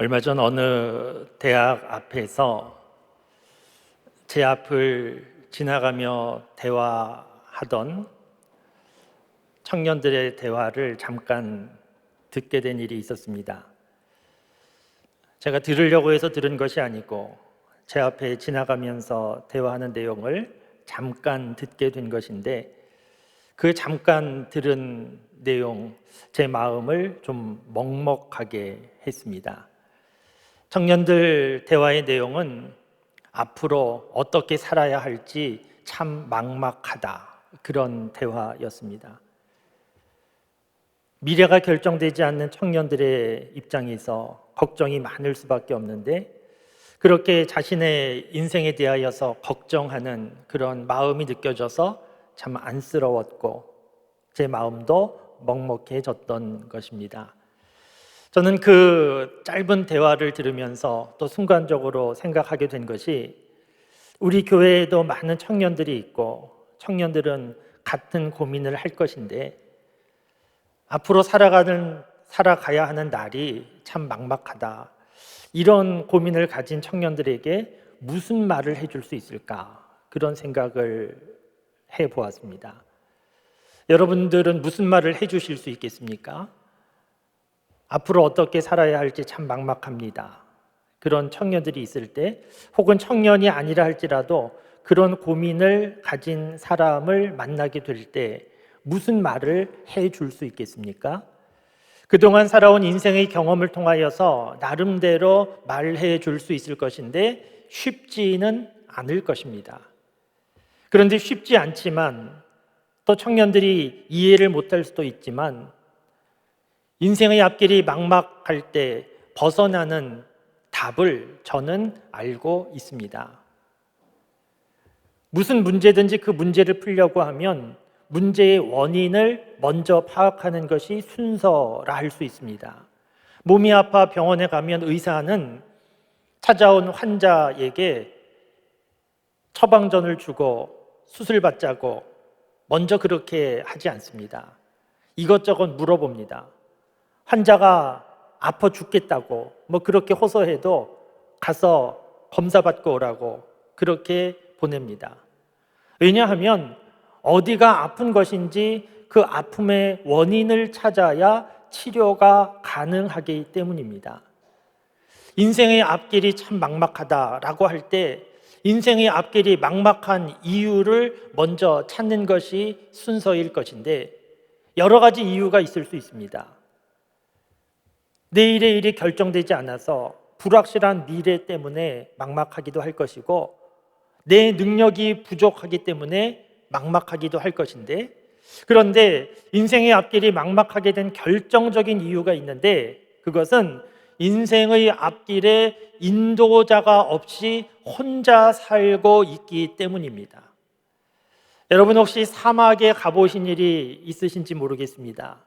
얼마 전 어느 대학 앞에서 제 앞을 지나가며 대화하던 청년들의 대화를 잠깐 듣게 된 일이 있었습니다. 제가 들으려고 해서 들은 것이 아니고 제 앞에 지나가면서 대화하는 내용을 잠깐 듣게 된 것인데, 그 잠깐 들은 내용, 제 마음을 좀 먹먹하게 했습니다. 청년들 대화의 내용은 앞으로 어떻게 살아야 할지 참 막막하다, 그런 대화였습니다. 미래가 결정되지 않는 청년들의 입장에서 걱정이 많을 수밖에 없는데, 그렇게 자신의 인생에 대하여서 걱정하는 그런 마음이 느껴져서 참 안쓰러웠고 제 마음도 먹먹해졌던 것입니다. 저는 그 짧은 대화를 들으면서 또 순간적으로 생각하게 된 것이, 우리 교회에도 많은 청년들이 있고 청년들은 같은 고민을 할 것인데, 앞으로 살아가야 하는 날이 참 막막하다, 이런 고민을 가진 청년들에게 무슨 말을 해줄 수 있을까, 그런 생각을 해보았습니다. 여러분들은 무슨 말을 해주실 수 있겠습니까? 앞으로 어떻게 살아야 할지 참 막막합니다, 그런 청년들이 있을 때, 혹은 청년이 아니라 할지라도 그런 고민을 가진 사람을 만나게 될 때 무슨 말을 해줄 수 있겠습니까? 그동안 살아온 인생의 경험을 통하여서 나름대로 말해 줄 수 있을 것인데 쉽지는 않을 것입니다. 그런데 쉽지 않지만, 또 청년들이 이해를 못할 수도 있지만, 인생의 앞길이 막막할 때 벗어나는 답을 저는 알고 있습니다. 무슨 문제든지 그 문제를 풀려고 하면 문제의 원인을 먼저 파악하는 것이 순서라 할 수 있습니다. 몸이 아파 병원에 가면 의사는 찾아온 환자에게 처방전을 주고 수술받자고 먼저 그렇게 하지 않습니다. 이것저것 물어봅니다. 환자가 아파 죽겠다고 그렇게 호소해도 가서 검사받고 오라고 그렇게 보냅니다. 왜냐하면 어디가 아픈 것인지 그 아픔의 원인을 찾아야 치료가 가능하기 때문입니다. 인생의 앞길이 참 막막하다라고 할 때 인생의 앞길이 막막한 이유를 먼저 찾는 것이 순서일 것인데, 여러 가지 이유가 있을 수 있습니다. 내일의 일이 결정되지 않아서 불확실한 미래 때문에 막막하기도 할 것이고, 내 능력이 부족하기 때문에 막막하기도 할 것인데, 그런데 인생의 앞길이 막막하게 된 결정적인 이유가 있는데, 그것은 인생의 앞길에 인도자가 없이 혼자 살고 있기 때문입니다. 여러분 혹시 사막에 가보신 일이 있으신지 모르겠습니다.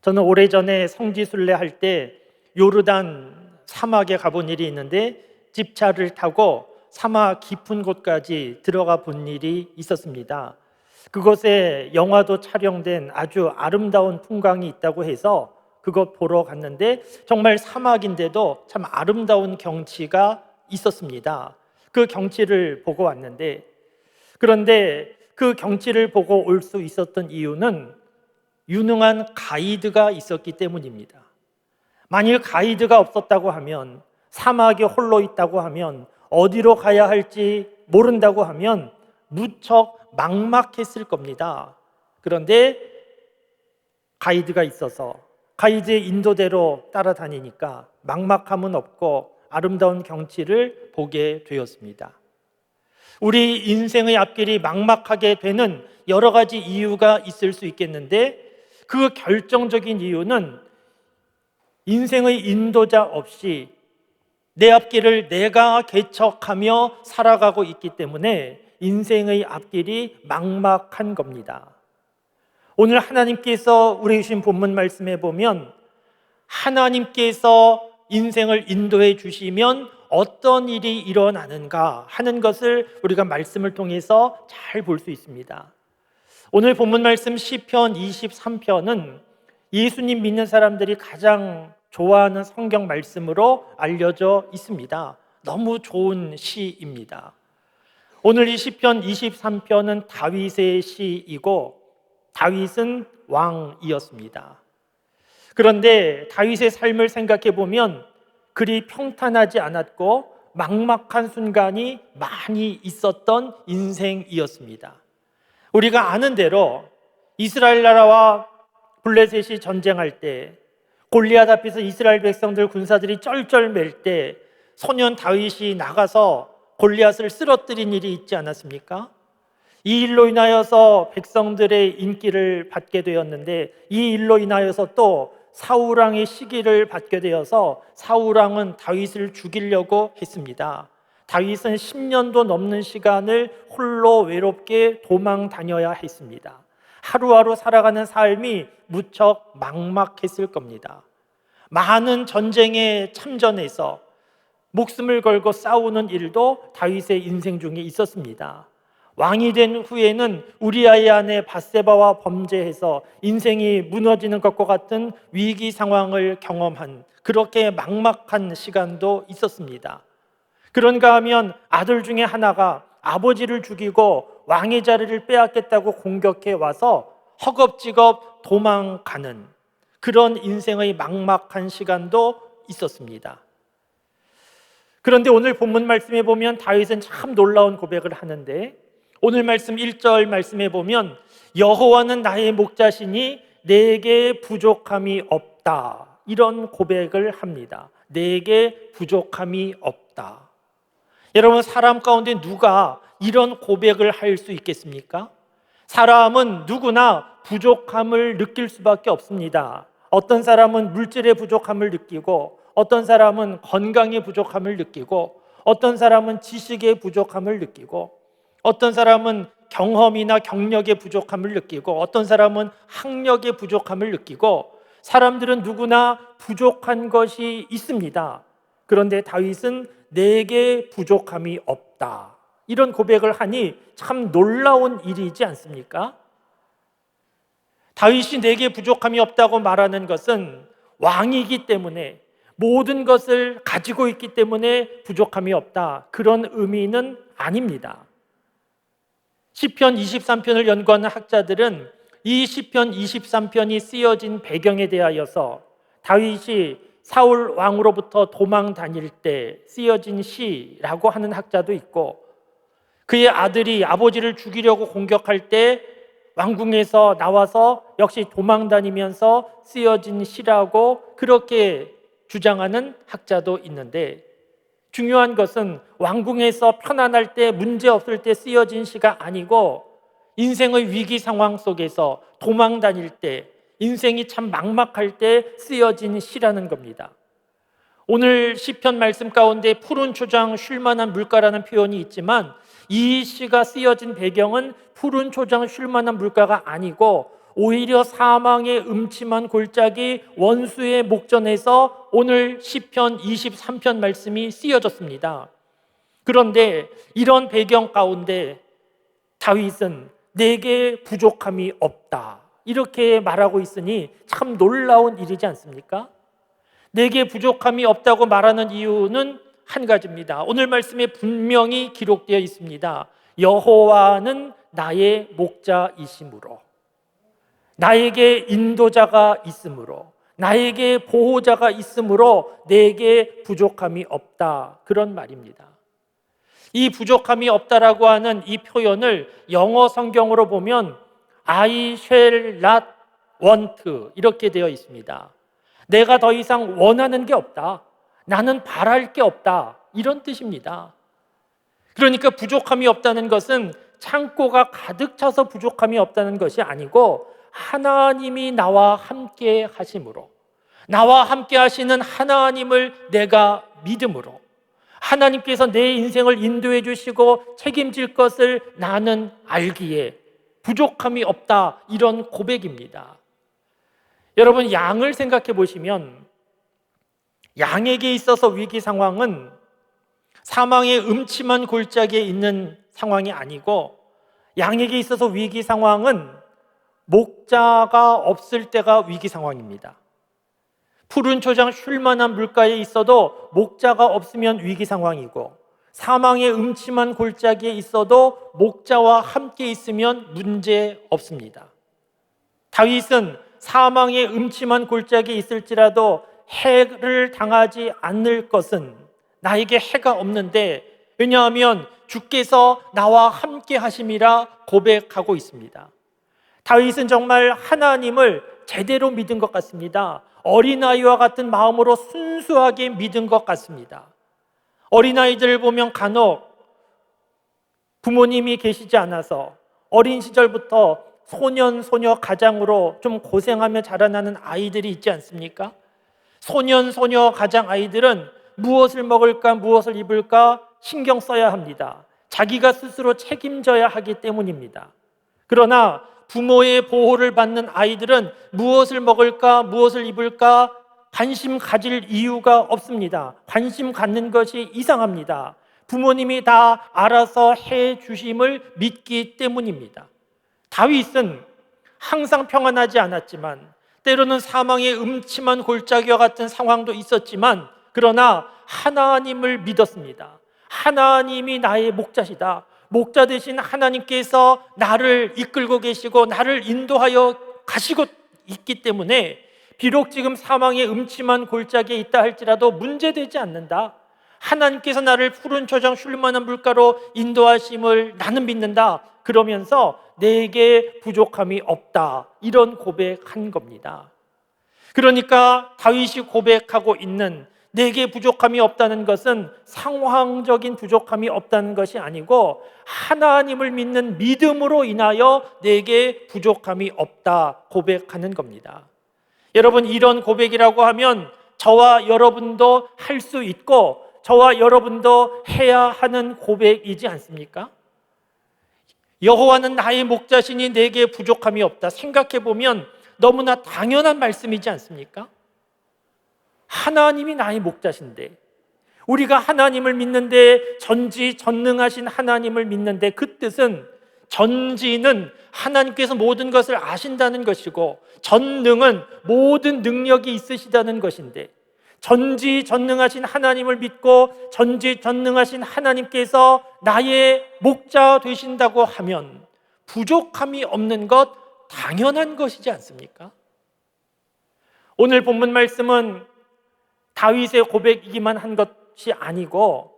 저는 오래전에 성지순례 할 때 요르단 사막에 가본 일이 있는데, 집차를 타고 사막 깊은 곳까지 들어가 본 일이 있었습니다. 그곳에 영화도 촬영된 아주 아름다운 풍광이 있다고 해서 그것 보러 갔는데, 정말 사막인데도 참 아름다운 경치가 있었습니다. 그 경치를 보고 왔는데, 그런데 그 경치를 보고 올 수 있었던 이유는 유능한 가이드가 있었기 때문입니다. 만일 가이드가 없었다고 하면, 사막에 홀로 있다고 하면, 어디로 가야 할지 모른다고 하면 무척 막막했을 겁니다. 그런데 가이드가 있어서 가이드의 인도대로 따라다니니까 막막함은 없고 아름다운 경치를 보게 되었습니다. 우리 인생의 앞길이 막막하게 되는 여러 가지 이유가 있을 수 있겠는데, 그 결정적인 이유는 인생의 인도자 없이 내 앞길을 내가 개척하며 살아가고 있기 때문에 인생의 앞길이 막막한 겁니다. 오늘 하나님께서 우리 주신 본문 말씀에 보면, 하나님께서 인생을 인도해 주시면 어떤 일이 일어나는가 하는 것을 우리가 말씀을 통해서 잘 볼 수 있습니다. 오늘 본문 말씀 시편 23편은 예수님 믿는 사람들이 가장 좋아하는 성경 말씀으로 알려져 있습니다. 너무 좋은 시입니다. 오늘 이 시편 23편은 다윗의 시이고 다윗은 왕이었습니다. 그런데 다윗의 삶을 생각해 보면 그리 평탄하지 않았고 막막한 순간이 많이 있었던 인생이었습니다. 우리가 아는 대로 이스라엘 나라와 블레셋이 전쟁할 때 골리앗 앞에서 이스라엘 백성들 군사들이 쩔쩔맬 때 소년 다윗이 나가서 골리앗을 쓰러뜨린 일이 있지 않았습니까? 이 일로 인하여서 백성들의 인기를 받게 되었는데 이 일로 인하여서 또 사울왕의 시기를 받게 되어서 사울왕은 다윗을 죽이려고 했습니다. 다윗은 10년도 넘는 시간을 홀로 외롭게 도망 다녀야 했습니다. 하루하루 살아가는 삶이 무척 막막했을 겁니다. 많은 전쟁에 참전해서 목숨을 걸고 싸우는 일도 다윗의 인생 중에 있었습니다. 왕이 된 후에는 우리아의 아내 밧세바와 범죄해서 인생이 무너지는 것과 같은 위기 상황을 경험한 그렇게 막막한 시간도 있었습니다. 그런가 하면 아들 중에 하나가 아버지를 죽이고 왕의 자리를 빼앗겠다고 공격해 와서 허겁지겁 도망가는 그런 인생의 막막한 시간도 있었습니다. 그런데 오늘 본문 말씀에 보면 다윗은 참 놀라운 고백을 하는데 오늘 말씀 1절 말씀에 보면 여호와는 나의 목자시니 내게 부족함이 없다 이런 고백을 합니다. 내게 부족함이 없다. 여러분 사람 가운데 누가 이런 고백을 할 수 있겠습니까? 사람은 누구나 부족함을 느낄 수밖에 없습니다. 어떤 사람은 물질의 부족함을 느끼고 어떤 사람은 건강의 부족함을 느끼고 어떤 사람은 지식의 부족함을 느끼고 어떤 사람은 경험이나 경력의 부족함을 느끼고 어떤 사람은 학력의 부족함을 느끼고 사람들은 누구나 부족한 것이 있습니다. 그런데 다윗은 내게 부족함이 없다 이런 고백을 하니 참 놀라운 일이지 않습니까? 다윗이 내게 부족함이 없다고 말하는 것은 왕이기 때문에 모든 것을 가지고 있기 때문에 부족함이 없다 그런 의미는 아닙니다. 시편 23편을 연구하는 학자들은 이 시편 23편이 쓰여진 배경에 대하여서 다윗이 사울 왕으로부터 도망 다닐 때 쓰여진 시라고 하는 학자도 있고 그의 아들이 아버지를 죽이려고 공격할 때 왕궁에서 나와서 역시 도망 다니면서 쓰여진 시라고 그렇게 주장하는 학자도 있는데 중요한 것은 왕궁에서 편안할 때 문제 없을 때 쓰여진 시가 아니고 인생의 위기 상황 속에서 도망 다닐 때 인생이 참 막막할 때 쓰여진 시라는 겁니다. 오늘 시편 말씀 가운데 푸른 초장 쉴 만한 물가라는 표현이 있지만 이 시가 쓰여진 배경은 푸른 초장 쉴 만한 물가가 아니고 오히려 사망의 음침한 골짜기 원수의 목전에서 오늘 시편 23편 말씀이 쓰여졌습니다. 그런데 이런 배경 가운데 다윗은 내게 부족함이 없다 이렇게 말하고 있으니 참 놀라운 일이지 않습니까? 내게 부족함이 없다고 말하는 이유는 한 가지입니다. 오늘 말씀에 분명히 기록되어 있습니다. 여호와는 나의 목자이심으로 나에게 인도자가 있으므로 나에게 보호자가 있으므로 내게 부족함이 없다 그런 말입니다. 이 부족함이 없다라고 하는 이 표현을 영어 성경으로 보면 I shall not want 이렇게 되어 있습니다. 내가 더 이상 원하는 게 없다. 나는 바랄 게 없다. 이런 뜻입니다. 그러니까 부족함이 없다는 것은 창고가 가득 차서 부족함이 없다는 것이 아니고 하나님이 나와 함께 하심으로 나와 함께 하시는 하나님을 내가 믿음으로 하나님께서 내 인생을 인도해 주시고 책임질 것을 나는 알기에 부족함이 없다 이런 고백입니다. 여러분 양을 생각해 보시면 양에게 있어서 위기 상황은 사망의 음침한 골짜기에 있는 상황이 아니고 양에게 있어서 위기 상황은 목자가 없을 때가 위기 상황입니다. 푸른 초장 쉴 만한 물가에 있어도 목자가 없으면 위기 상황이고, 사망의 음침한 골짜기에 있어도 목자와 함께 있으면 문제 없습니다. 다윗은 사망의 음침한 골짜기에 있을지라도 해를 당하지 않을 것은 나에게 해가 없는데, 왜냐하면 주께서 나와 함께 하심이라 고백하고 있습니다. 다윗은 정말 하나님을 제대로 믿은 것 같습니다. 어린아이와 같은 마음으로 순수하게 믿은 것 같습니다. 어린아이들을 보면 간혹 부모님이 계시지 않아서 어린 시절부터 소년, 소녀 가장으로 좀 고생하며 자라나는 아이들이 있지 않습니까? 소년, 소녀 가장 아이들은 무엇을 먹을까, 무엇을 입을까 신경 써야 합니다. 자기가 스스로 책임져야 하기 때문입니다. 그러나 부모의 보호를 받는 아이들은 무엇을 먹을까, 무엇을 입을까 관심 가질 이유가 없습니다. 관심 갖는 것이 이상합니다. 부모님이 다 알아서 해 주심을 믿기 때문입니다. 다윗은 항상 평안하지 않았지만, 때로는 사망의 음침한 골짜기와 같은 상황도 있었지만, 그러나 하나님을 믿었습니다. 하나님이 나의 목자시다. 목자 되신 하나님께서 나를 이끌고 계시고 나를 인도하여 가시고 있기 때문에 비록 지금 사망의 음침한 골짜기에 있다 할지라도 문제되지 않는다. 하나님께서 나를 푸른 초장 쉴 만한 물가로 인도하심을 나는 믿는다. 그러면서 내게 부족함이 없다. 이런 고백한 겁니다. 그러니까 다윗이 고백하고 있는 내게 부족함이 없다는 것은 상황적인 부족함이 없다는 것이 아니고, 하나님을 믿는 믿음으로 인하여 내게 부족함이 없다 고백하는 겁니다. 여러분, 이런 고백이라고 하면 저와 여러분도 할 수 있고 저와 여러분도 해야 하는 고백이지 않습니까? 여호와는 나의 목자시니 내게 부족함이 없다. 생각해 보면 너무나 당연한 말씀이지 않습니까? 하나님이 나의 목자신데, 우리가 하나님을 믿는데, 전지전능하신 하나님을 믿는데, 그 뜻은 전지는 하나님께서 모든 것을 아신다는 것이고, 전능은 모든 능력이 있으시다는 것인데, 전지전능하신 하나님을 믿고 전지전능하신 하나님께서 나의 목자 되신다고 하면 부족함이 없는 것 당연한 것이지 않습니까? 오늘 본문 말씀은 다윗의 고백이기만 한 것이 아니고,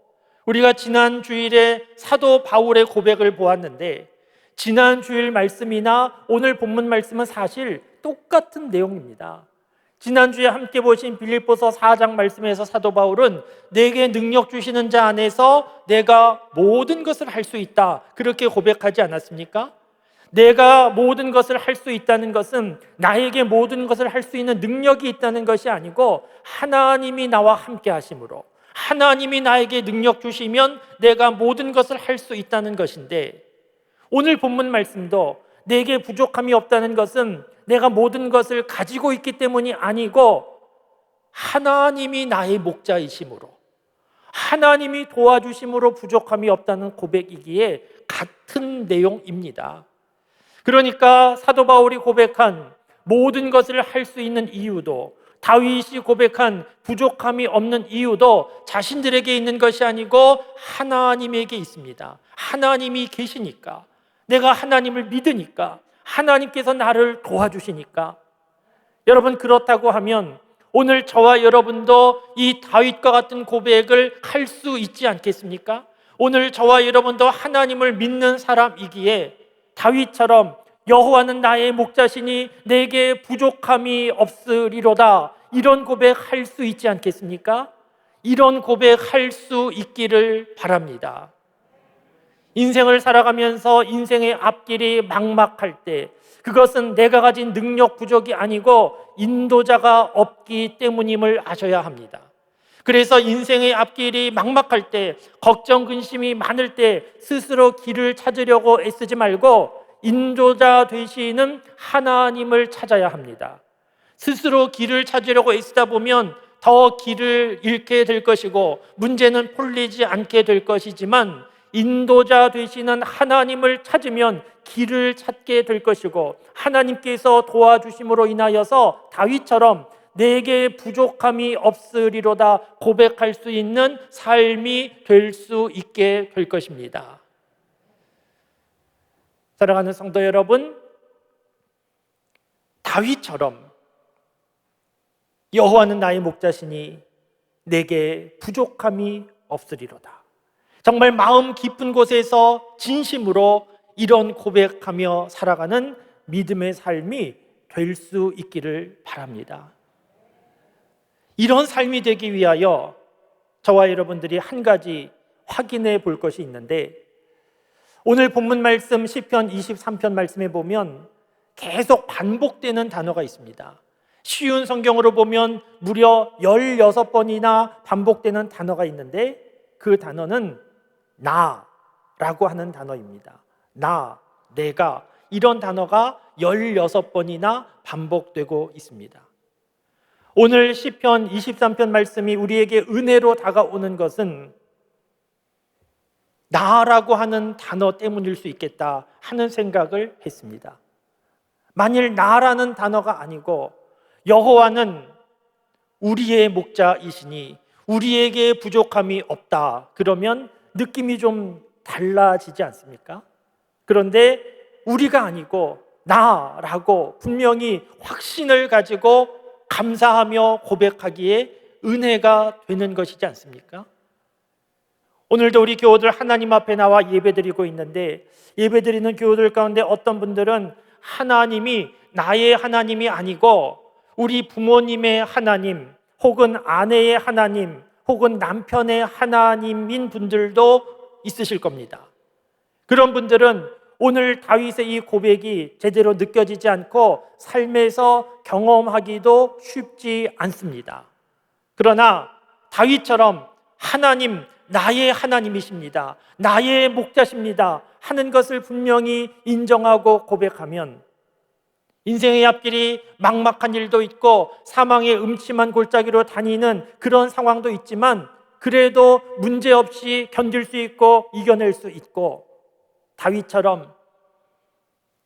우리가 지난 주일에 사도 바울의 고백을 보았는데, 지난 주일 말씀이나 오늘 본문 말씀은 사실 똑같은 내용입니다. 지난주에 함께 보신 빌립보서 4장 말씀에서 사도 바울은 내게 능력 주시는 자 안에서 내가 모든 것을 할 수 있다, 그렇게 고백하지 않았습니까? 내가 모든 것을 할 수 있다는 것은 나에게 모든 것을 할 수 있는 능력이 있다는 것이 아니고, 하나님이 나와 함께 하심으로, 하나님이 나에게 능력 주시면 내가 모든 것을 할 수 있다는 것인데, 오늘 본문 말씀도 내게 부족함이 없다는 것은 내가 모든 것을 가지고 있기 때문이 아니고, 하나님이 나의 목자이심으로, 하나님이 도와주심으로 부족함이 없다는 고백이기에 같은 내용입니다. 그러니까 사도 바울이 고백한 모든 것을 할 수 있는 이유도, 다윗이 고백한 부족함이 없는 이유도 자신들에게 있는 것이 아니고 하나님에게 있습니다. 하나님이 계시니까, 내가 하나님을 믿으니까, 하나님께서 나를 도와주시니까. 여러분, 그렇다고 하면 오늘 저와 여러분도 이 다윗과 같은 고백을 할 수 있지 않겠습니까? 오늘 저와 여러분도 하나님을 믿는 사람이기에 다윗처럼 여호와는 나의 목자시니 내게 부족함이 없으리로다, 이런 고백할 수 있지 않겠습니까? 이런 고백할 수 있기를 바랍니다. 인생을 살아가면서 인생의 앞길이 막막할 때, 그것은 내가 가진 능력 부족이 아니고 인도자가 없기 때문임을 아셔야 합니다. 그래서 인생의 앞길이 막막할 때, 걱정 근심이 많을 때 스스로 길을 찾으려고 애쓰지 말고 인도자 되시는 하나님을 찾아야 합니다. 스스로 길을 찾으려고 애쓰다 보면 더 길을 잃게 될 것이고 문제는 풀리지 않게 될 것이지만, 인도자 되시는 하나님을 찾으면 길을 찾게 될 것이고, 하나님께서 도와주심으로 인하여서 다윗처럼 내게 부족함이 없으리로다 고백할 수 있는 삶이 될 수 있게 될 것입니다. 사랑하는 성도 여러분, 다윗처럼 여호와는 나의 목자시니 내게 부족함이 없으리로다. 정말 마음 깊은 곳에서 진심으로 이런 고백하며 살아가는 믿음의 삶이 될 수 있기를 바랍니다. 이런 삶이 되기 위하여 저와 여러분들이 한 가지 확인해 볼 것이 있는데, 오늘 본문 말씀 시편 23편 말씀에 보면 계속 반복되는 단어가 있습니다. 쉬운 성경으로 보면 무려 16번이나 반복되는 단어가 있는데, 그 단어는 나라고 하는 단어입니다. 나, 내가, 이런 단어가 16번이나 반복되고 있습니다. 오늘 시편 23편 말씀이 우리에게 은혜로 다가오는 것은 나라고 하는 단어 때문일 수 있겠다 하는 생각을 했습니다. 만일 나라는 단어가 아니고 여호와는 우리의 목자이시니 우리에게 부족함이 없다, 그러면 느낌이 좀 달라지지 않습니까? 그런데 우리가 아니고 나라고 분명히 확신을 가지고 감사하며 고백하기에 은혜가 되는 것이지 않습니까? 오늘도 우리 교우들 하나님 앞에 나와 예배드리고 있는데, 예배드리는 교우들 가운데 어떤 분들은 하나님이 나의 하나님이 아니고 우리 부모님의 하나님, 혹은 아내의 하나님, 혹은 남편의 하나님인 분들도 있으실 겁니다. 그런 분들은 오늘 다윗의 이 고백이 제대로 느껴지지 않고 삶에서 경험하기도 쉽지 않습니다. 그러나 다윗처럼 하나님, 나의 하나님이십니다, 나의 목자십니다 하는 것을 분명히 인정하고 고백하면 인생의 앞길이 막막한 일도 있고 사망의 음침한 골짜기로 다니는 그런 상황도 있지만 그래도 문제없이 견딜 수 있고 이겨낼 수 있고, 다윗처럼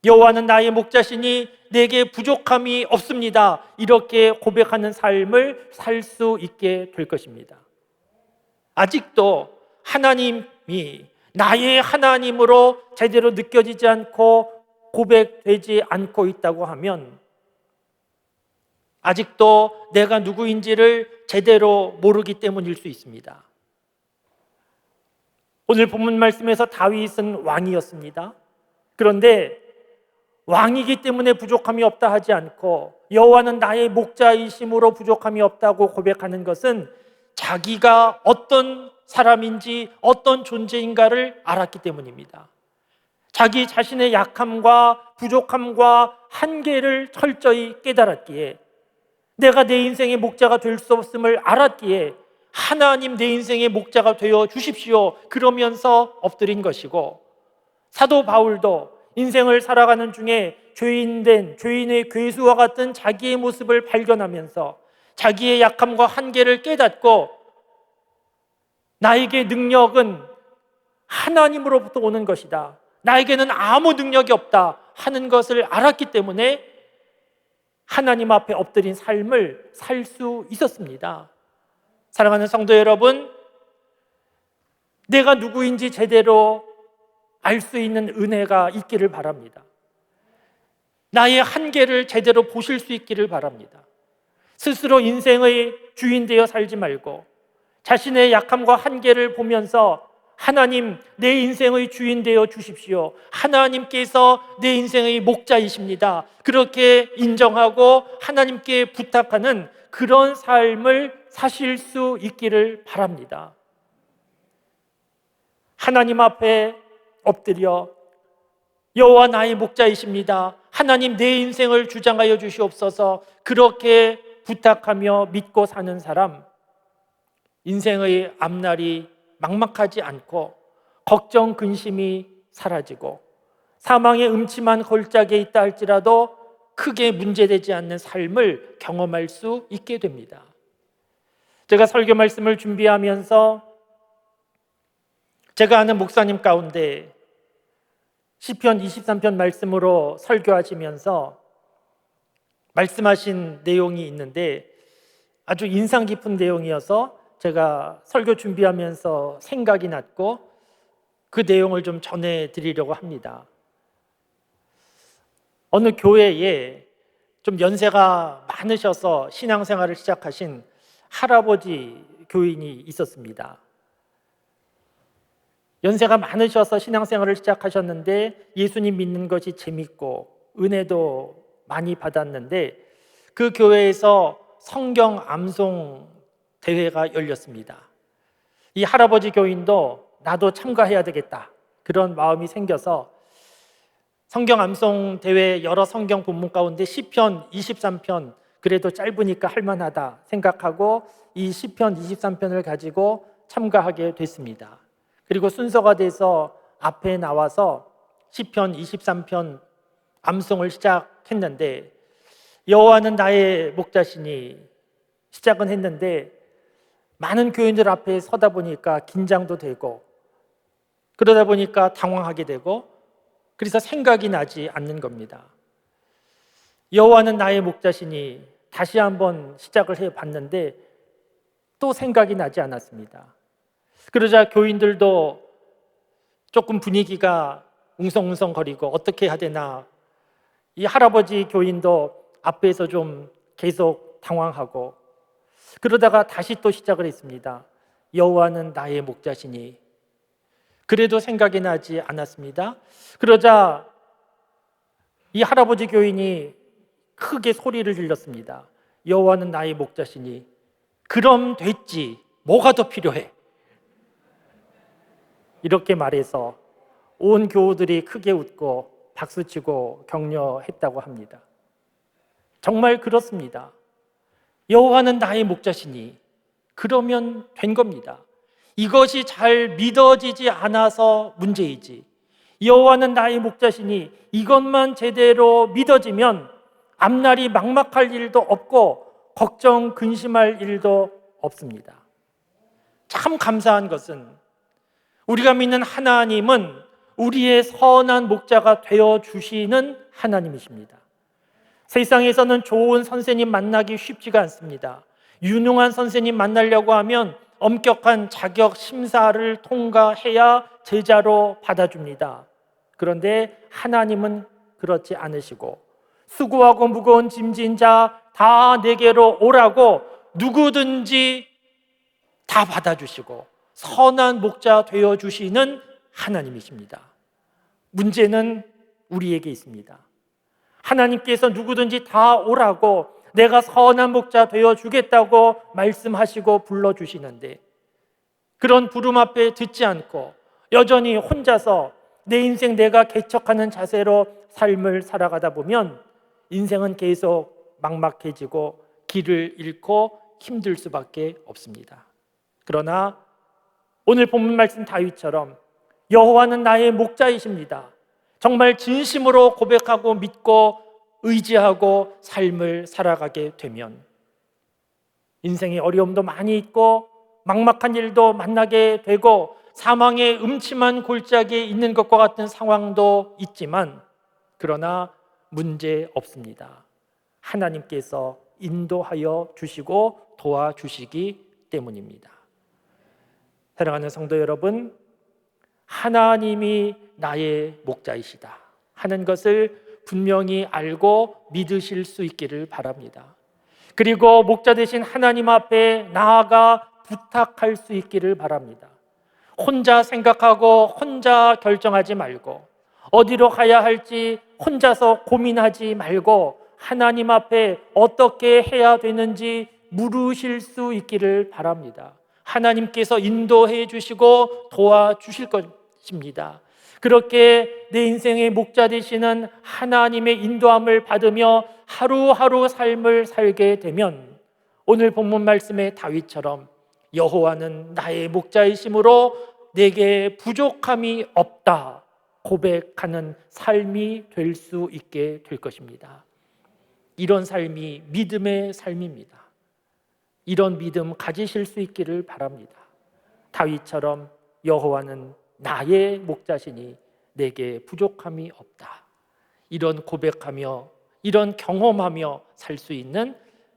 여호와는 나의 목자시니 내게 부족함이 없습니다, 이렇게 고백하는 삶을 살 수 있게 될 것입니다. 아직도 하나님이 나의 하나님으로 제대로 느껴지지 않고 고백되지 않고 있다고 하면 아직도 내가 누구인지를 제대로 모르기 때문일 수 있습니다. 오늘 본문 말씀에서 다윗은 왕이었습니다. 그런데 왕이기 때문에 부족함이 없다 하지 않고 여호와는 나의 목자이심으로 부족함이 없다고 고백하는 것은 자기가 어떤 사람인지 어떤 존재인가를 알았기 때문입니다. 자기 자신의 약함과 부족함과 한계를 철저히 깨달았기에, 내가 내 인생의 목자가 될 수 없음을 알았기에 하나님 내 인생의 목자가 되어 주십시오 그러면서 엎드린 것이고, 사도 바울도 인생을 살아가는 중에 죄인의 괴수와 같은 자기의 모습을 발견하면서 자기의 약함과 한계를 깨닫고 나에게 능력은 하나님으로부터 오는 것이다, 나에게는 아무 능력이 없다 하는 것을 알았기 때문에 하나님 앞에 엎드린 삶을 살 수 있었습니다. 사랑하는 성도 여러분, 내가 누구인지 제대로 알 수 있는 은혜가 있기를 바랍니다. 나의 한계를 제대로 보실 수 있기를 바랍니다. 스스로 인생의 주인 되어 살지 말고 자신의 약함과 한계를 보면서 하나님, 내 인생의 주인 되어 주십시오, 하나님께서 내 인생의 목자이십니다, 그렇게 인정하고 하나님께 부탁하는 그런 삶을 사실 수 있기를 바랍니다. 하나님 앞에 엎드려 여호와 나의 목자이십니다, 하나님 내 인생을 주장하여 주시옵소서, 그렇게 부탁하며 믿고 사는 사람, 인생의 앞날이 막막하지 않고 걱정, 근심이 사라지고 사망의 음침한 골짜기에 있다 할지라도 크게 문제되지 않는 삶을 경험할 수 있게 됩니다. 제가 설교 말씀을 준비하면서 제가 아는 목사님 가운데 시편 23편 말씀으로 설교하시면서 말씀하신 내용이 있는데, 아주 인상 깊은 내용이어서 제가 설교 준비하면서 생각이 났고 그 내용을 좀 전해드리려고 합니다. 어느 교회에 좀 연세가 많으셔서 신앙생활을 시작하신 할아버지 교인이 있었습니다. 연세가 많으셔서 신앙생활을 시작하셨는데 예수님 믿는 것이 재밌고 은혜도 많이 받았는데 그 교회에서 성경 암송 대회가 열렸습니다. 이 할아버지 교인도 나도 참가해야 되겠다 그런 마음이 생겨서 성경 암송 대회 여러 성경 본문 가운데 시편 23편 그래도 짧으니까 할만하다 생각하고 이 시편 23편을 가지고 참가하게 됐습니다. 그리고 순서가 돼서 앞에 나와서 시편 23편 암송을 시작했는데 여호와는 나의 목자시니 시작은 했는데 많은 교인들 앞에 서다 보니까 긴장도 되고 그러다 보니까 당황하게 되고 그래서 생각이 나지 않는 겁니다. 여호와는 나의 목자시니 다시 한번 시작을 해봤는데 또 생각이 나지 않았습니다. 그러자 교인들도 조금 분위기가 웅성웅성거리고 어떻게 해야 되나 이 할아버지 교인도 앞에서 좀 계속 당황하고 그러다가 다시 또 시작을 했습니다. 여호와는 나의 목자시니 그래도 생각이 나지 않았습니다. 그러자 이 할아버지 교인이 크게 소리를 질렀습니다. 여호와는 나의 목자시니 그럼 됐지 뭐가 더 필요해? 이렇게 말해서 온 교우들이 크게 웃고 박수치고 격려했다고 합니다. 정말 그렇습니다. 여호와는 나의 목자시니 그러면 된 겁니다. 이것이 잘 믿어지지 않아서 문제이지 여호와는 나의 목자시니 이것만 제대로 믿어지면 앞날이 막막할 일도 없고 걱정 근심할 일도 없습니다. 참 감사한 것은 우리가 믿는 하나님은 우리의 선한 목자가 되어주시는 하나님이십니다. 세상에서는 좋은 선생님 만나기 쉽지가 않습니다. 유능한 선생님 만나려고 하면 엄격한 자격 심사를 통과해야 제자로 받아줍니다. 그런데 하나님은 그렇지 않으시고 수고하고 무거운 짐진 자 다 내게로 오라고 누구든지 다 받아주시고 선한 목자 되어주시는 하나님이십니다. 문제는 우리에게 있습니다. 하나님께서 누구든지 다 오라고 내가 선한 목자 되어주겠다고 말씀하시고 불러주시는데 그런 부름 앞에 듣지 않고 여전히 혼자서 내 인생 내가 개척하는 자세로 삶을 살아가다 보면 인생은 계속 막막해지고 길을 잃고 힘들 수밖에 없습니다. 그러나 오늘 본문 말씀 다윗처럼 여호와는 나의 목자이십니다. 정말 진심으로 고백하고 믿고 의지하고 삶을 살아가게 되면 인생의 어려움도 많이 있고 막막한 일도 만나게 되고 사망의 음침한 골짜기에 있는 것과 같은 상황도 있지만 그러나 문제 없습니다. 하나님께서 인도하여 주시고 도와주시기 때문입니다. 사랑하는 성도 여러분, 하나님이 나의 목자이시다 하는 것을 분명히 알고 믿으실 수 있기를 바랍니다. 그리고 목자 되신 하나님 앞에 나아가 부탁할 수 있기를 바랍니다. 혼자 생각하고 혼자 결정하지 말고 어디로 가야 할지 혼자서 고민하지 말고 하나님 앞에 어떻게 해야 되는지 물으실 수 있기를 바랍니다. 하나님께서 인도해 주시고 도와주실 것입니다. 그렇게 내 인생의 목자 되시는 하나님의 인도함을 받으며 하루하루 삶을 살게 되면 오늘 본문 말씀의 다윗처럼 여호와는 나의 목자이심으로 내게 부족함이 없다 고백하는 삶이 될 수 있게 될 것입니다. 이런 삶이 믿음의 삶입니다. 이런 믿음 가지실 수 있기를 바랍니다. 다윗처럼 여호와는 나의 목자시니 내게 부족함이 없다. 이런 고백하며 이런 경험하며 살 수 있는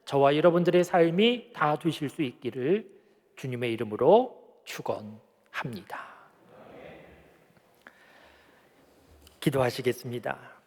저와 여러분들의 삶이 다 되실 수 있기를 주님의 이름으로 축원합니다. 기도하시겠습니다.